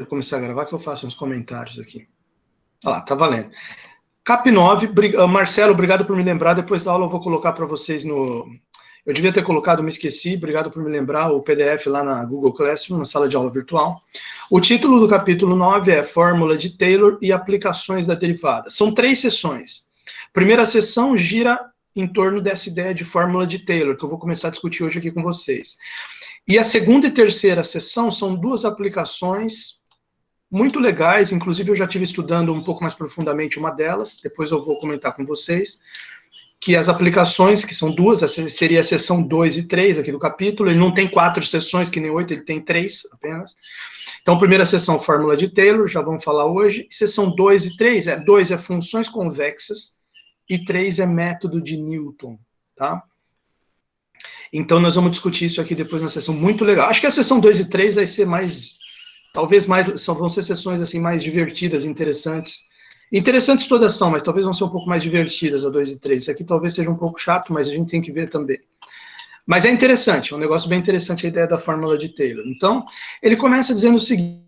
Vou começar a gravar que eu faço uns comentários aqui. Olha lá, tá valendo. Cap 9, Marcelo, obrigado por me lembrar. Depois da aula eu vou colocar para vocês no... Eu devia ter colocado, me esqueci. Obrigado por me lembrar, o PDF lá na Google Classroom, na sala de aula virtual. O título do capítulo 9 é Fórmula de Taylor e aplicações da derivada. São 3 sessões. A primeira sessão gira em torno dessa ideia de fórmula de Taylor, que eu vou começar a discutir hoje aqui com vocês. E a segunda e terceira sessão são 2 aplicações muito legais, inclusive eu já estive estudando um pouco mais profundamente uma delas, depois eu vou comentar com vocês, que as aplicações, que são 2, seria a sessão 2 e 3 aqui do capítulo, ele não tem 4 sessões, que nem 8, ele tem 3 apenas. Então, primeira sessão, fórmula de Taylor, já vamos falar hoje, sessão 2 e 3, 2 é funções convexas, e 3 é método de Newton, tá? Então, nós vamos discutir isso aqui depois na sessão, muito legal. Acho que a sessão 2 e 3 vai ser mais... Talvez mais, vão ser sessões assim, mais divertidas, interessantes. Interessantes todas são, mas talvez vão ser um pouco mais divertidas a 2 e 3. Isso aqui talvez seja um pouco chato, mas a gente tem que ver também. Mas é interessante, é um negócio bem interessante a ideia da fórmula de Taylor. Então, ele começa dizendo o seguinte,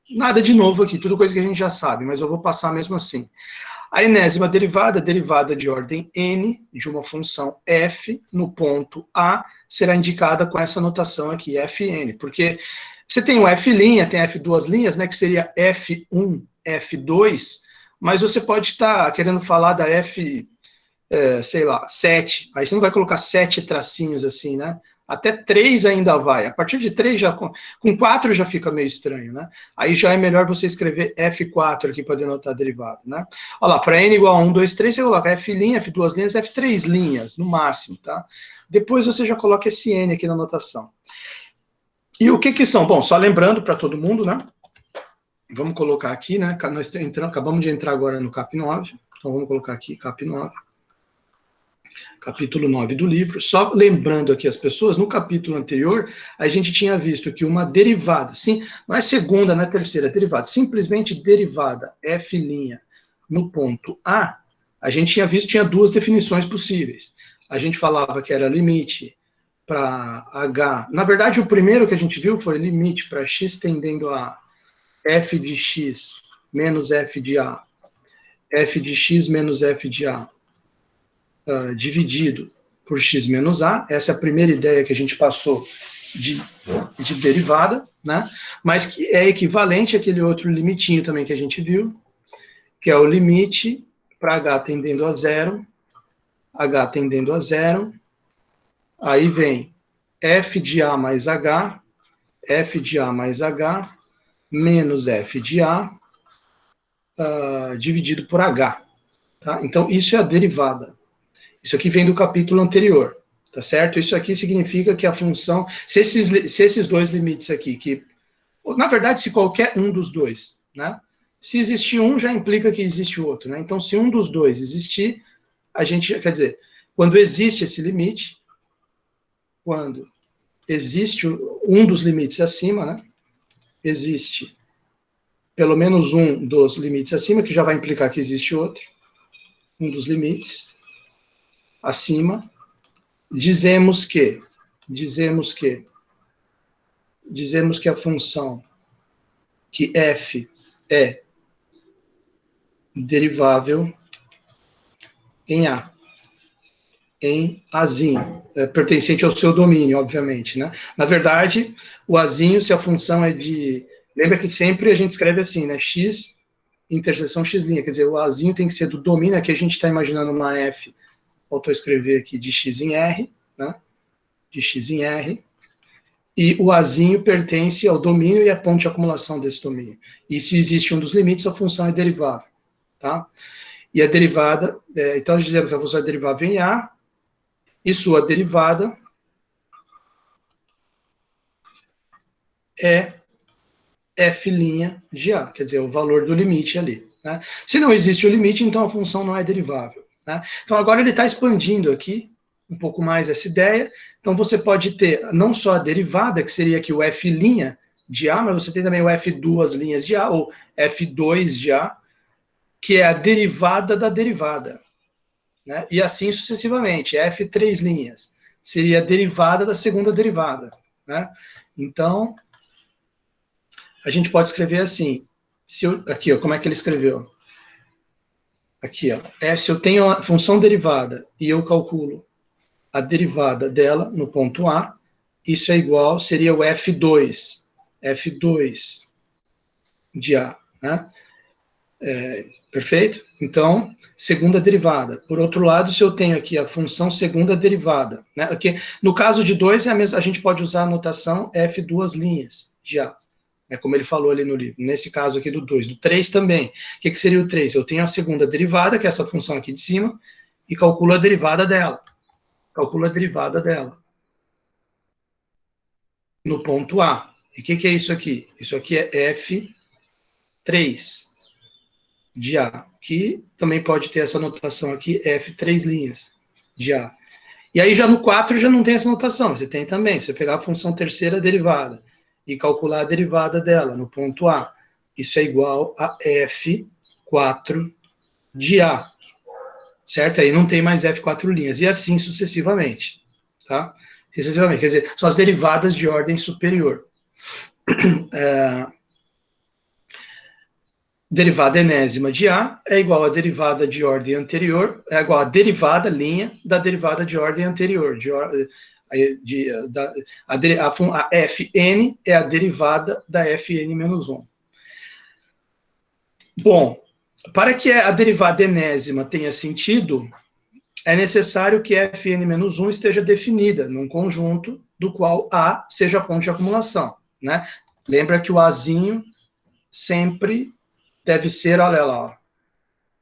nada de novo aqui, tudo coisa que a gente já sabe, mas eu vou passar mesmo assim. A enésima derivada, derivada de ordem n, de uma função f, no ponto A, será indicada com essa notação aqui, fn, porque... Você tem o F', tem F duas linhas, né, que seria F1, F2, mas você pode estar querendo falar da F, sei lá, 7, aí você não vai colocar 7 tracinhos assim, né? Até 3 ainda vai, a partir de 3, já, com 4 já fica meio estranho, né? Aí já é melhor você escrever F4 aqui para denotar derivado, né? Olha lá, para n igual a 1, 2, 3, você coloca F', F duas linhas, F3 linhas, no máximo, tá? Depois você já coloca esse n aqui na notação. E o que são? Bom, só lembrando para todo mundo, né? Vamos colocar aqui, né? Nós acabamos de entrar agora no Cap 9. Então, vamos colocar aqui Cap 9. Capítulo 9 do livro. Só lembrando aqui as pessoas, no capítulo anterior, a gente tinha visto que uma derivada, sim, não é segunda, não é terceira, derivada, simplesmente derivada, f' no ponto a gente tinha visto, tinha 2 definições possíveis. A gente falava que era limite para h. Na verdade, o primeiro que a gente viu foi limite para x tendendo a f de x menos f de a, f de x menos f de a, dividido por x menos a. Essa é a primeira ideia que a gente passou de derivada, né? Mas que é equivalente àquele outro limitinho também que a gente viu, que é o limite para h tendendo a zero, aí vem f de a mais h, menos f de a, dividido por h. Tá? Então, isso é a derivada. Isso aqui vem do capítulo anterior, tá certo? Isso aqui significa que a função, se esses 2 limites aqui, que, na verdade, se qualquer um dos 2, né? Se existir um, já implica que existe o outro, né? Então, se um dos 2 existir, a gente, quer dizer, quando existe esse limite, quando existe um dos limites acima, né? Existe pelo menos um dos limites acima, que já vai implicar que existe outro, um dos limites acima, dizemos que a função que f é derivável em a, em azinho, pertencente ao seu domínio, obviamente, né? Na verdade, o azinho, se a função é de... Lembra que sempre a gente escreve assim, né? X, interseção x', quer dizer, o azinho tem que ser do domínio, aqui a gente está imaginando uma f, voltou a escrever aqui, de x em r, né? De x em r, e o azinho pertence ao domínio e à ponto de acumulação desse domínio. E se existe um dos limites, a função é derivável, tá? E a derivada, então nós dizemos que a função é derivável em a, e sua derivada é f' de a, quer dizer, o valor do limite ali, né? Se não existe o limite, então a função não é derivável, né? Então agora ele está expandindo aqui um pouco mais essa ideia. Então você pode ter não só a derivada, que seria aqui o f' de a, mas você tem também o f duas linhas de a, ou f2 de a, que é a derivada da derivada, né? E assim sucessivamente, f3 linhas seria a derivada da segunda derivada, né? Então, a gente pode escrever assim, aqui, ó, como é que ele escreveu? Aqui, ó, se eu tenho a função derivada e eu calculo a derivada dela no ponto A, isso é igual, seria o F2 de A, né? Perfeito? Então, segunda derivada. Por outro lado, se eu tenho aqui a função segunda derivada, né? Aqui, no caso de 2, a gente pode usar a notação F duas linhas de A, como ele falou ali no livro. Nesse caso aqui do 2. Do 3 também. O que seria o 3? Eu tenho a segunda derivada, que é essa função aqui de cima, e calculo a derivada dela. Calculo a derivada dela no ponto A. E o que é isso aqui? Isso aqui é F3 de A, que também pode ter essa notação aqui, F3 linhas de A. E aí já no 4 já não tem essa notação, você tem também, você pegar a função terceira derivada e calcular a derivada dela no ponto A, isso é igual a F4 de A, certo? Aí não tem mais F4 linhas, e assim sucessivamente, tá? Sucessivamente, quer dizer, são as derivadas de ordem superior. Derivada enésima de A é igual a derivada de ordem anterior, é igual a derivada linha da derivada de ordem anterior. A Fn é a derivada da Fn-1. Bom, para que a derivada enésima tenha sentido, é necessário que Fn-1 esteja definida num conjunto do qual A seja a ponto de acumulação, né? Lembra que o Azinho sempre deve ser, olha lá, ó,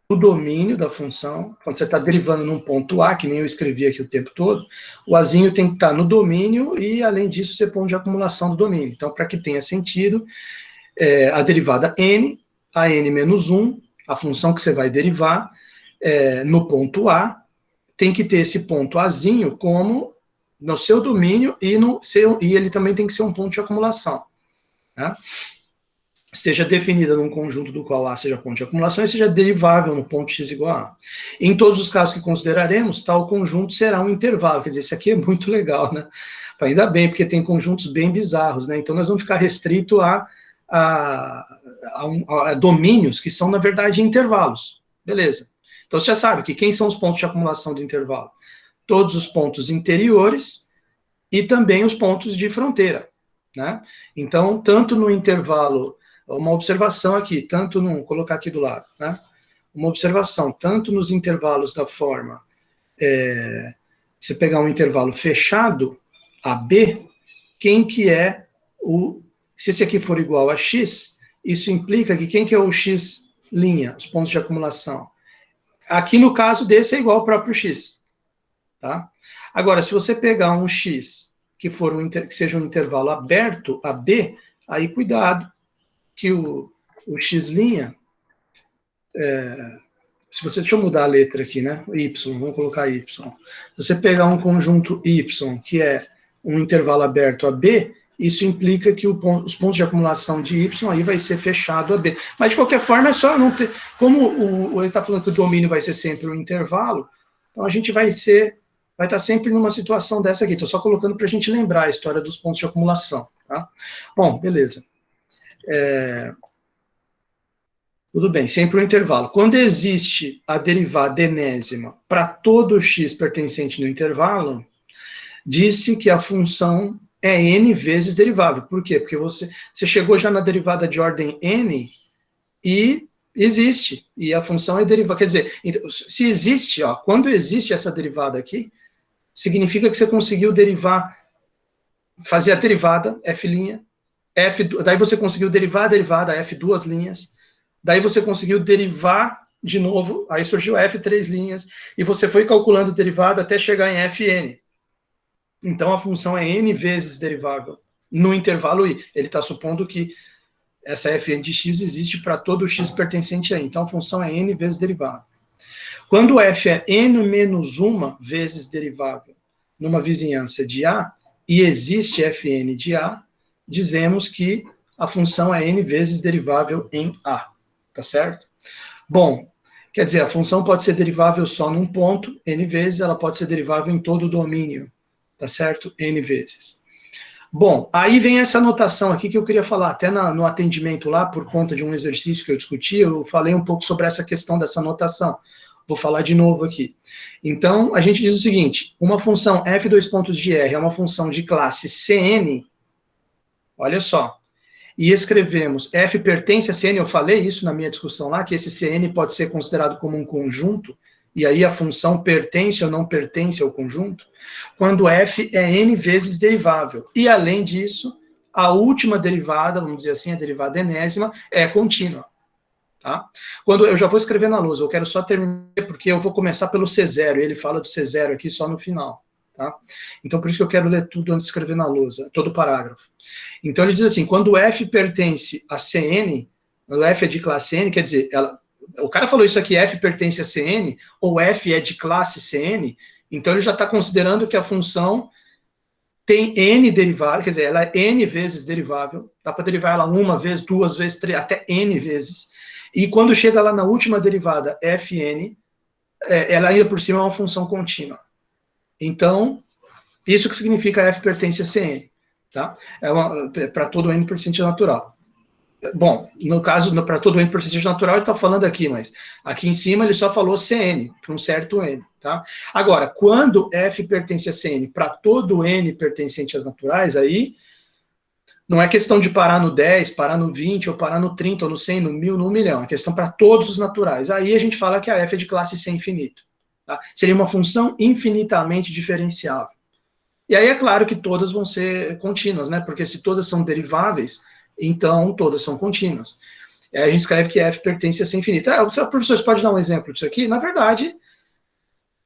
o domínio da função, quando você está derivando num ponto A, que nem eu escrevi aqui o tempo todo, o Azinho tem que estar no domínio e, além disso, ser ponto de acumulação do domínio. Então, para que tenha sentido, a derivada n, a n menos 1, a função que você vai derivar, no ponto A, tem que ter esse ponto Azinho como no seu domínio e ele também tem que ser um ponto de acumulação, né? Esteja definida num conjunto do qual A seja ponto de acumulação e seja derivável no ponto x igual a A. Em todos os casos que consideraremos, tal conjunto será um intervalo. Quer dizer, isso aqui é muito legal, né? Ainda bem, porque tem conjuntos bem bizarros, né? Então, nós vamos ficar restrito a domínios que são, na verdade, intervalos. Beleza. Então, você já sabe que quem são os pontos de acumulação do intervalo? Todos os pontos interiores e também os pontos de fronteira, né? Então, tanto no intervalo... Uma observação aqui, vou colocar aqui do lado, né? Uma observação, tanto nos intervalos da forma, você pegar um intervalo fechado, AB, quem que é se esse aqui for igual a X, isso implica que quem que é o X', os pontos de acumulação? Aqui no caso desse é igual ao próprio X, tá? Agora, se você pegar um X que seja um intervalo aberto, AB, aí cuidado, que o X', deixa eu mudar a letra aqui, né? Y, vamos colocar Y. Se você pegar um conjunto Y, que é um intervalo aberto a B, isso implica que os pontos de acumulação de Y aí vai ser fechado a B. Mas, de qualquer forma, é só não ter... Como ele está falando que o domínio vai ser sempre um intervalo, então a gente vai estar sempre numa situação dessa aqui. Estou só colocando para a gente lembrar a história dos pontos de acumulação, tá? Bom, beleza. Tudo bem, sempre um intervalo. Quando existe a derivada enésima para todo x pertencente no intervalo, disse que a função é n vezes derivável. Por quê? Porque você chegou já na derivada de ordem n e existe. E a função é derivável. Quer dizer, se existe, ó, quando existe essa derivada aqui, significa que você conseguiu fazer a derivada, f', daí você conseguiu derivar a derivada, f duas linhas, daí você conseguiu derivar de novo, aí surgiu F3', e você foi calculando derivada até chegar em Fn. Então, a função é n vezes derivável no intervalo i. Ele está supondo que essa Fn de x existe para todo x pertencente a i. Então, a função é n vezes derivável. Quando f é n menos 1 vezes derivável numa vizinhança de A, e existe Fn de A, dizemos que a função é n vezes derivável em A. Tá certo? Bom, quer dizer, a função pode ser derivável só num ponto, n vezes, ela pode ser derivável em todo o domínio, tá certo? N vezes. Bom, aí vem essa anotação aqui que eu queria falar, até no atendimento lá, por conta de um exercício que eu discuti, eu falei um pouco sobre essa questão dessa anotação. Vou falar de novo aqui. Então, a gente diz o seguinte, uma função f dois pontos de r é uma função de classe Cn, olha só, e escrevemos f pertence a Cn, eu falei isso na minha discussão lá, que esse Cn pode ser considerado como um conjunto, e aí a função pertence ou não pertence ao conjunto, quando f é n vezes derivável. E, além disso, a última derivada, vamos dizer assim, a derivada enésima, é contínua. Tá? Quando eu já vou escrever na lousa, eu quero só terminar, porque eu vou começar pelo C0, e ele fala do C0 aqui só no final. Tá? Então, por isso que eu quero ler tudo antes de escrever na lousa, todo o parágrafo. Então, ele diz assim, quando f pertence a Cn, o f é de classe n, quer dizer, o cara falou isso aqui, f pertence a Cn, ou f é de classe Cn, então ele já está considerando que a função tem n derivadas, quer dizer, ela é n vezes derivável, dá para derivar ela uma vez, duas vezes, três, até n vezes, e quando chega lá na última derivada, fn, ela ainda por cima é uma função contínua. Então, isso que significa f pertence a Cn, tá? Para todo n por ciência natural. Bom, no caso, para todo n por ciência natural, ele está falando aqui, mas aqui em cima ele só falou Cn, para um certo n, tá? Agora, quando f pertence a Cn para todo n pertencente às naturais, aí não é questão de parar no 10, parar no 20, ou parar no 30, ou no 100, no 1000, no 1.000.000, é questão para todos os naturais. Aí a gente fala que a f é de classe C infinito. Tá? Seria uma função infinitamente diferenciável. E aí é claro que todas vão ser contínuas, né? Porque se todas são deriváveis, então todas são contínuas. Aí a gente escreve que f pertence a C infinito. Professor, você pode dar um exemplo disso aqui? Na verdade,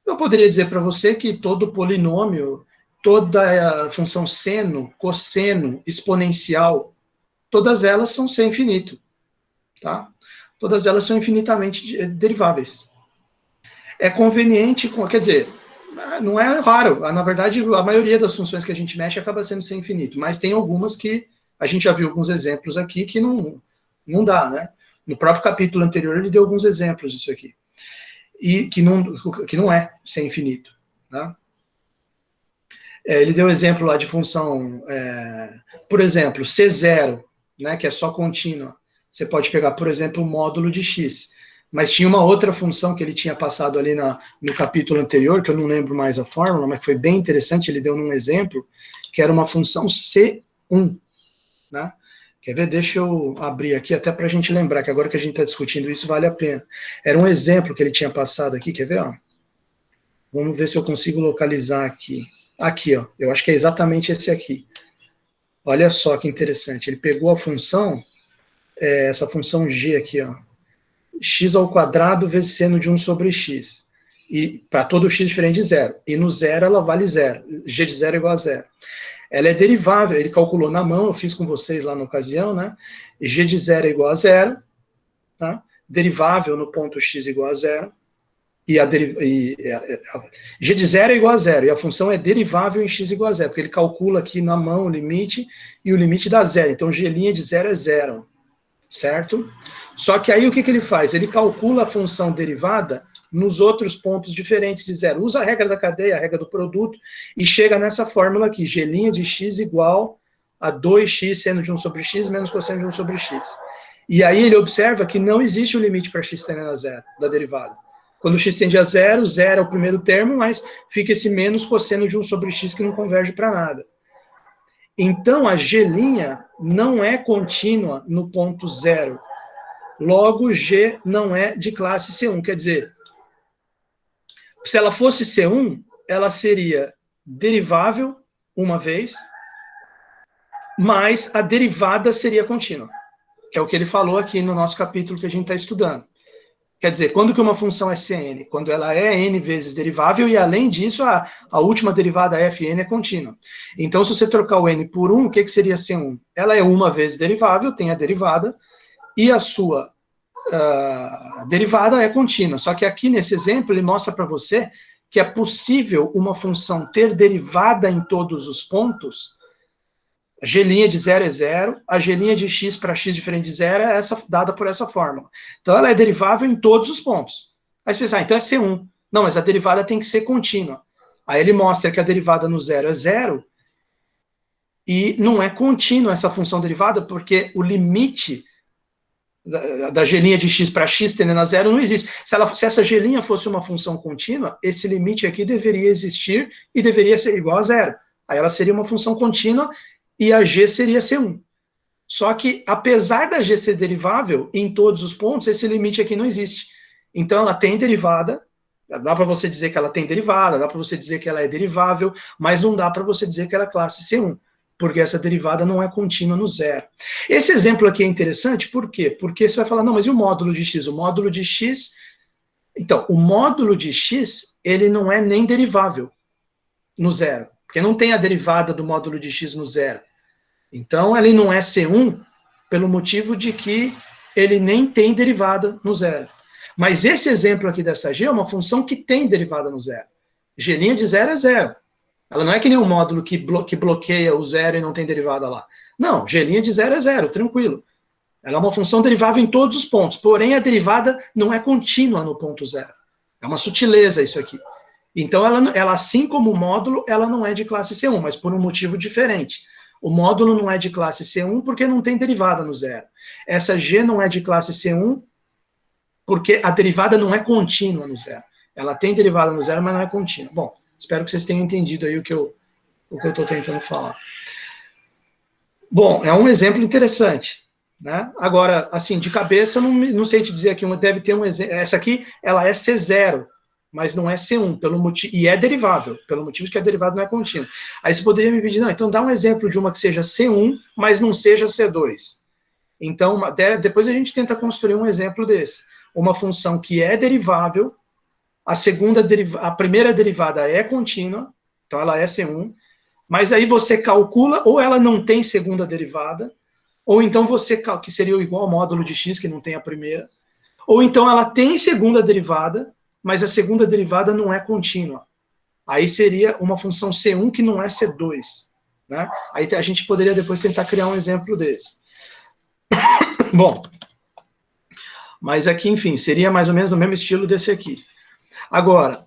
eu poderia dizer para você que todo polinômio, toda a função seno, cosseno, exponencial, todas elas são C infinito. Tá? Todas elas são infinitamente deriváveis. É conveniente, quer dizer, não é raro. Na verdade, a maioria das funções que a gente mexe acaba sendo sem infinito, mas tem algumas que a gente já viu alguns exemplos aqui que não dá, né? No próprio capítulo anterior ele deu alguns exemplos disso aqui. E que não é sem infinito. Né? Ele deu exemplo lá de função, por exemplo, C0, né, que é só contínua. Você pode pegar, por exemplo, o módulo de x. Mas tinha uma outra função que ele tinha passado ali no capítulo anterior, que eu não lembro mais a fórmula, mas que foi bem interessante, ele deu num exemplo, que era uma função C1. Né? Quer ver? Deixa eu abrir aqui, até para a gente lembrar, que agora que a gente está discutindo isso, vale a pena. Era um exemplo que ele tinha passado aqui, quer ver? Ó? Vamos ver se eu consigo localizar aqui. Aqui, ó, eu acho que é exatamente esse aqui. Olha só que interessante, ele pegou a função, essa função g aqui, ó, x ao quadrado vezes seno de 1 sobre x, e para todo x diferente de zero, e no zero ela vale zero, g de zero é igual a zero. Ela é derivável, ele calculou na mão, eu fiz com vocês lá na ocasião, né, g de zero é igual a zero, tá? Derivável no ponto x igual a zero, g de zero é igual a zero, e a função é derivável em x igual a zero, porque ele calcula aqui na mão o limite, e o limite dá zero, então g' de zero é zero, certo? Só que aí o que ele faz? Ele calcula a função derivada nos outros pontos diferentes de zero, usa a regra da cadeia, a regra do produto, e chega nessa fórmula aqui, g' de x igual a 2x seno de 1 sobre x menos cosseno de 1 sobre x. E aí ele observa que não existe o limite para x tendendo a zero, da derivada. Quando x tende a zero, zero é o primeiro termo, mas fica esse menos cosseno de 1 sobre x que não converge para nada. Então, a g' não é contínua no ponto zero. Logo, g não é de classe C1. Quer dizer, se ela fosse C1, ela seria derivável uma vez, mas a derivada seria contínua, que é o que ele falou aqui no nosso capítulo que a gente está estudando. Quer dizer, quando que uma função é Cn? Quando ela é n vezes derivável e, além disso, a última derivada fn é contínua. Então, se você trocar o n por 1, o que seria C1? Ela é uma vez derivável, tem a derivada, e a sua derivada é contínua. Só que aqui, nesse exemplo, ele mostra para você que é possível uma função ter derivada em todos os pontos. A g' de 0 é 0, a g' de x para x diferente de 0 é dada por essa fórmula. Então, ela é derivável em todos os pontos. Aí você pensa, então é C1. Não, mas a derivada tem que ser contínua. Aí ele mostra que a derivada no 0 é 0, e não é contínua essa função derivada, porque o limite da g' de x para x tendendo a zero não existe. Se essa g' fosse uma função contínua, esse limite aqui deveria existir e deveria ser igual a zero. Aí ela seria uma função contínua e a g seria C1. Só que, apesar da g ser derivável em todos os pontos, esse limite aqui não existe. Então, ela tem derivada, dá para você dizer que ela tem derivada, dá para você dizer que ela é derivável, mas não dá para você dizer que ela é classe C1, porque essa derivada não é contínua no zero. Esse exemplo aqui é interessante, por quê? Porque você vai falar, não, mas e o módulo de x? O módulo de x... Então, o módulo de x, ele não é nem derivável no zero, porque não tem a derivada do módulo de x no zero. Então, ele não é C1 pelo motivo de que ele nem tem derivada no zero. Mas esse exemplo aqui dessa g é uma função que tem derivada no zero. G' de zero é zero. Ela não é que nem um módulo que bloqueia o zero e não tem derivada lá. Não, g' de zero é zero, tranquilo. Ela é uma função derivável em todos os pontos, porém a derivada não é contínua no ponto zero. É uma sutileza isso aqui. Então, ela assim como o módulo, ela não é de classe C1, mas por um motivo diferente. O módulo não é de classe C1 porque não tem derivada no zero. Essa g não é de classe C1 porque a derivada não é contínua no zero. Ela tem derivada no zero, mas não é contínua. Bom, espero que vocês tenham entendido aí o que eu estou tentando falar. Bom, é um exemplo interessante, né? Agora, assim, de cabeça, eu não sei te dizer aqui, deve ter um exemplo. Essa aqui, ela é C0, mas não é C1, e é derivável, pelo motivo de que a derivada não é contínua. Aí você poderia me pedir, não, então dá um exemplo de uma que seja C1, mas não seja C2. Então, depois a gente tenta construir um exemplo desse. Uma função que é derivável, a primeira derivada é contínua, então ela é C1, mas aí você calcula, ou ela não tem segunda derivada, ou então que seria igual ao módulo de x, que não tem a primeira, ou então ela tem segunda derivada, mas a segunda derivada não é contínua. Aí seria uma função C1 que não é C2. Né? Aí a gente poderia depois tentar criar um exemplo desse. Bom, mas aqui, enfim, seria mais ou menos no mesmo estilo desse aqui. Agora,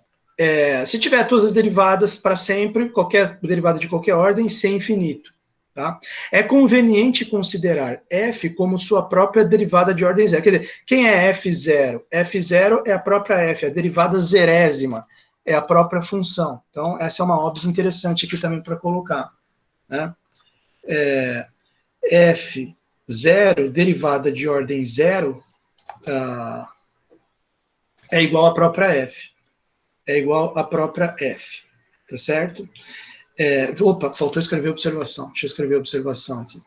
se tiver todas as derivadas para sempre, qualquer derivada de qualquer ordem, C infinito. Tá? É conveniente considerar f como sua própria derivada de ordem zero. Quer dizer, quem é f0? f0 é a própria f, a derivada zerésima, é a própria função. Então, essa é uma óbvia interessante aqui também para colocar. Né? f0, derivada de ordem zero, é igual à própria f. É igual à própria f. Tá certo? Opa, faltou escrever observação. Deixa eu escrever observação aqui.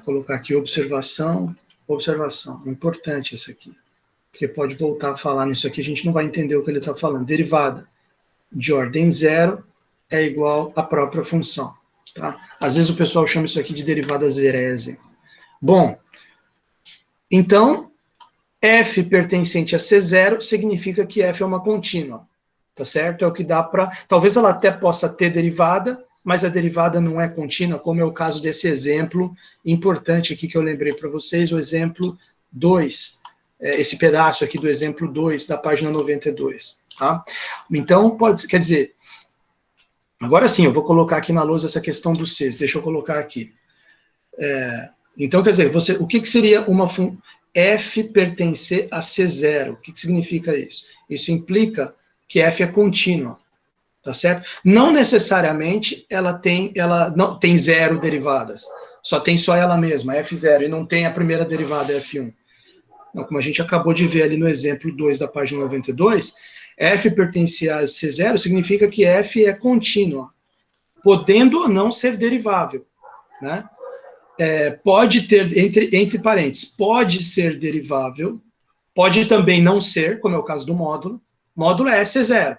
Colocar aqui observação. Importante isso aqui. Porque pode voltar a falar nisso aqui, a gente não vai entender o que ele está falando. Derivada de ordem zero é igual à própria função. Tá? Às vezes o pessoal chama isso aqui de derivada zerésima. Bom, então, f pertencente a C0 significa que f é uma contínua. Tá certo? É o que dá para... Talvez ela até possa ter derivada, mas a derivada não é contínua, como é o caso desse exemplo importante aqui que eu lembrei para vocês, o exemplo 2, esse pedaço aqui do exemplo 2, da página 92. Tá? Então, quer dizer, agora sim, eu vou colocar aqui na lousa essa questão do Cs, deixa eu colocar aqui. Então, quer dizer, o que seria uma f pertencer a C0? O que significa isso? Isso implica que f é contínua, tá certo? Não necessariamente ela não tem zero derivadas, tem só ela mesma, f0, e não tem a primeira derivada, f1. Então, como a gente acabou de ver ali no exemplo 2 da página 92, f pertencer a C0 significa que f é contínua, podendo ou não ser derivável, né? Pode ter, entre parênteses, pode ser derivável, pode também não ser, como é o caso do módulo. Módulo é C0.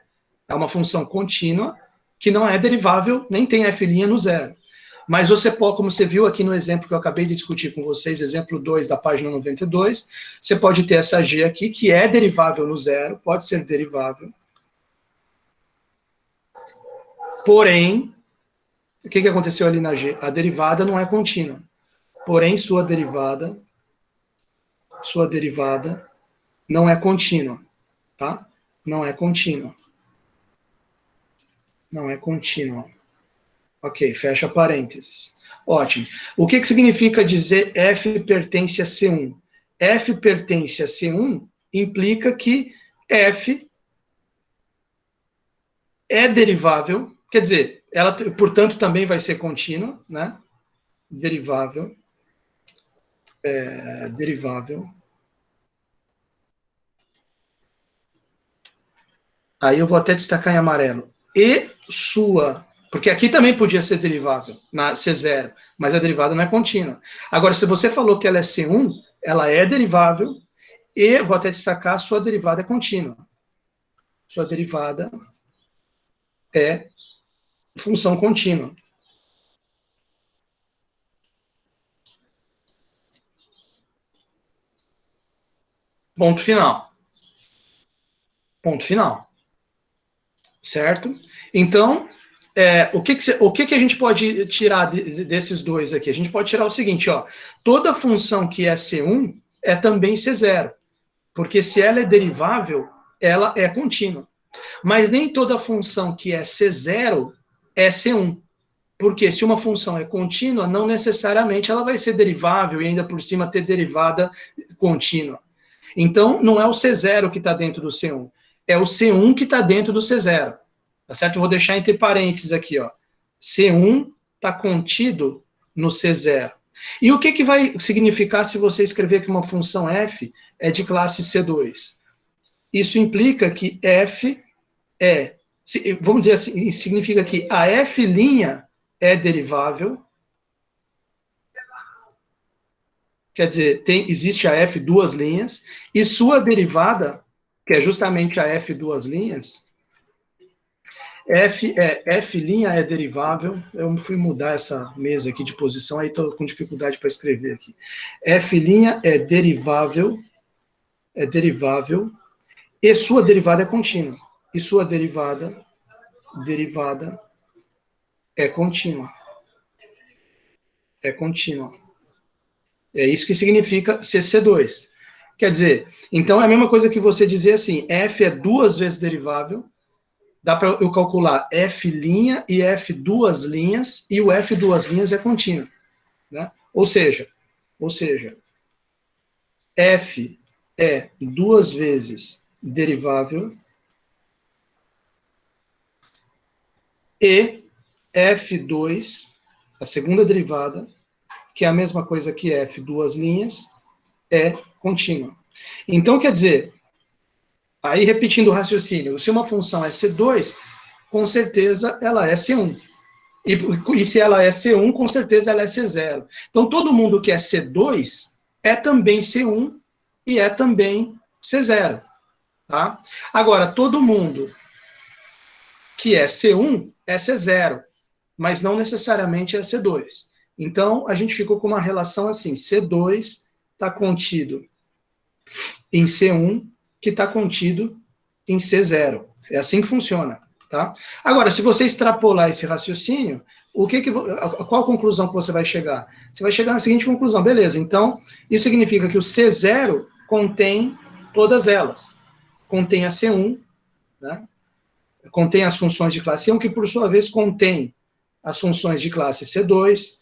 É uma função contínua que não é derivável, nem tem f' no zero. Mas você pode, como você viu aqui no exemplo que eu acabei de discutir com vocês, exemplo 2 da página 92, você pode ter essa g aqui, que é derivável no zero, pode ser derivável. Porém, o que aconteceu ali na g? A derivada não é contínua. Porém, sua derivada não é contínua, tá? Não é contínua. Ok, fecha parênteses. Ótimo. O que significa dizer F pertence a C1? F pertence a C1 implica que F é derivável, quer dizer, ela, portanto, também vai ser contínua, né? Derivável. Derivável. Aí eu vou até destacar em amarelo. E sua, porque aqui também podia ser derivável, na C0, mas a derivada não é contínua. Agora, se você falou que ela é C1, ela é derivável, e vou até destacar, sua derivada é contínua. Sua derivada é função contínua. Ponto final. Ponto final. Certo? Então, o que a gente pode tirar desses dois aqui? A gente pode tirar o seguinte, ó, toda função que é C1 é também C0, porque se ela é derivável, ela é contínua. Mas nem toda função que é C0 é C1, porque se uma função é contínua, não necessariamente ela vai ser derivável e ainda por cima ter derivada contínua. Então, não é o C0 que está dentro do C1, é o C1 que está dentro do C0. Tá certo? Eu vou deixar entre parênteses aqui, ó. C1 está contido no C0. E o que vai significar se você escrever que uma função f é de classe C2? Isso implica que f vamos dizer assim, significa que a f' é derivável. Quer dizer, existe a f duas linhas, e sua derivada, que é justamente a f duas linhas, f é derivável. Eu fui mudar essa mesa aqui de posição, aí estou com dificuldade para escrever aqui. F' é derivável, e sua derivada é contínua. E sua derivada é contínua. É contínua. É isso que significa CC2. Quer dizer, então é a mesma coisa que você dizer assim, f é duas vezes derivável, dá para eu calcular f' e f duas linhas, e o f duas linhas é contínuo. Né? Ou seja, f é duas vezes derivável e f2, a segunda derivada, que é a mesma coisa que f duas linhas, é contínua. Então, quer dizer, aí repetindo o raciocínio, se uma função é C2, com certeza ela é C1. E se ela é C1, com certeza ela é C0. Então, todo mundo que é C2 é também C1 e é também C0. Tá? Agora, todo mundo que é C1 é C0, mas não necessariamente é C2. Então, a gente ficou com uma relação assim, C2 está contido em C1, que está contido em C0. É assim que funciona. Tá? Agora, se você extrapolar esse raciocínio, qual a conclusão que você vai chegar? Você vai chegar na seguinte conclusão, beleza, então, isso significa que o C0 contém todas elas. Contém a C1, né? Contém as funções de classe 1, que por sua vez contém as funções de classe C2,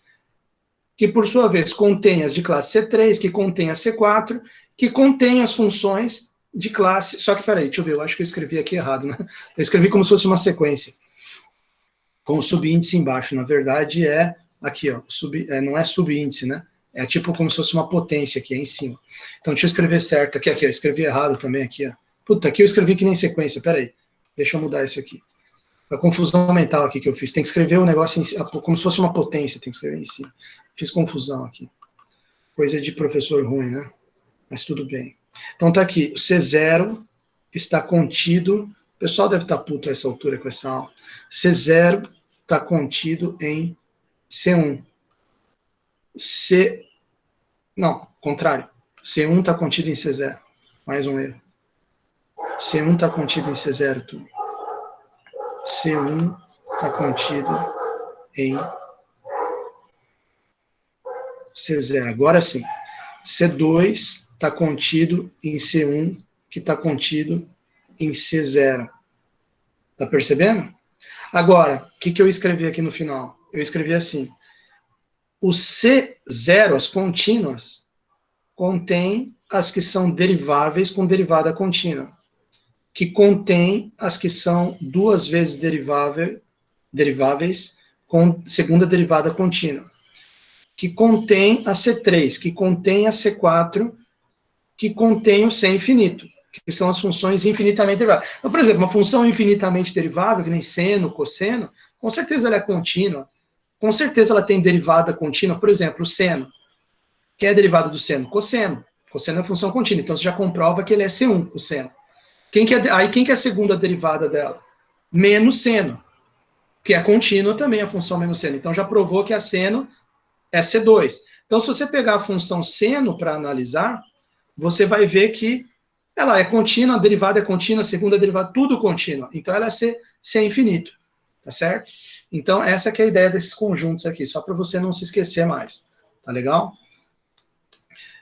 que por sua vez contém as de classe C3, que contém a C4, que contém as funções de classe... Só que, peraí, deixa eu ver, eu acho que eu escrevi aqui errado, né? Eu escrevi como se fosse uma sequência, com o subíndice embaixo. Na verdade, aqui, ó, não é subíndice, né? É tipo como se fosse uma potência aqui, em cima. Então, deixa eu escrever certo. Aqui, eu escrevi errado também aqui, ó. Puta, aqui eu escrevi que nem sequência, peraí. Deixa eu mudar isso aqui. A confusão mental aqui que eu fiz. Tem que escrever o negócio como se fosse uma potência, tem que escrever em cima. Fiz confusão aqui. Coisa de professor ruim, né? Mas tudo bem. Então tá aqui, o C0 está contido, o pessoal deve estar puto a essa altura com essa aula. C0 está contido em C1. Não, contrário. C1 está contido em C0. Mais um erro. C1 está contido em C0, tudo. C1 está contido em C0. Agora sim. C2 está contido em C1, que está contido em C0. Tá percebendo? Agora, o que eu escrevi aqui no final? eu escrevi assim, o C0, as contínuas, contém as que são deriváveis com derivada contínua, que contém as que são duas vezes deriváveis com segunda derivada contínua, que contém a C3, que contém a C4, que contém o C infinito, que são as funções infinitamente deriváveis. Então, por exemplo, uma função infinitamente derivável, que nem seno, cosseno, com certeza ela é contínua, com certeza ela tem derivada contínua, por exemplo, o seno. Quem é derivado do seno? Cosseno. Cosseno é função contínua, então você já comprova que ele é C1, o seno. Aí quem que é a segunda derivada dela? Menos seno, que é contínua também a função menos seno. Então já provou que a seno é C2. Então se você pegar a função seno para analisar, você vai ver que ela é contínua, a derivada é contínua, a segunda derivada, tudo contínua. Então ela é C infinito, tá certo? Então essa que é a ideia desses conjuntos aqui, só para você não se esquecer mais. Tá legal?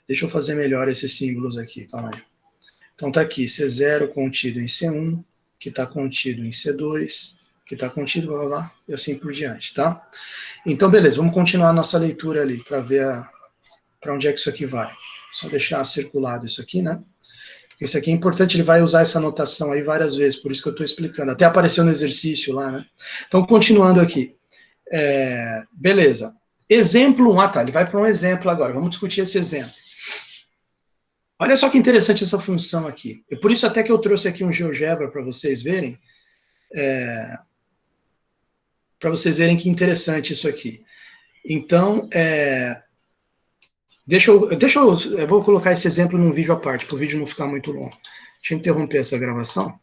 Deixa eu fazer melhor esses símbolos aqui, calma aí. Então tá aqui, C0 contido em C1, que está contido em C2, que está contido, blá, blá, blá, e assim por diante, tá? Então, beleza, vamos continuar a nossa leitura ali, para ver para onde é que isso aqui vai. Só deixar circulado isso aqui, né? Porque isso aqui é importante, ele vai usar essa notação aí várias vezes, por isso que eu estou explicando. Até apareceu no exercício lá, né? Então, continuando aqui. Beleza. Exemplo 1, tá, ele vai para um exemplo agora, vamos discutir esse exemplo. Olha só que interessante essa função aqui. É por isso até que eu trouxe aqui um GeoGebra para vocês verem. Para vocês verem que interessante isso aqui. Então, eu vou colocar esse exemplo num vídeo à parte, para o vídeo não ficar muito longo. Deixa eu interromper essa gravação.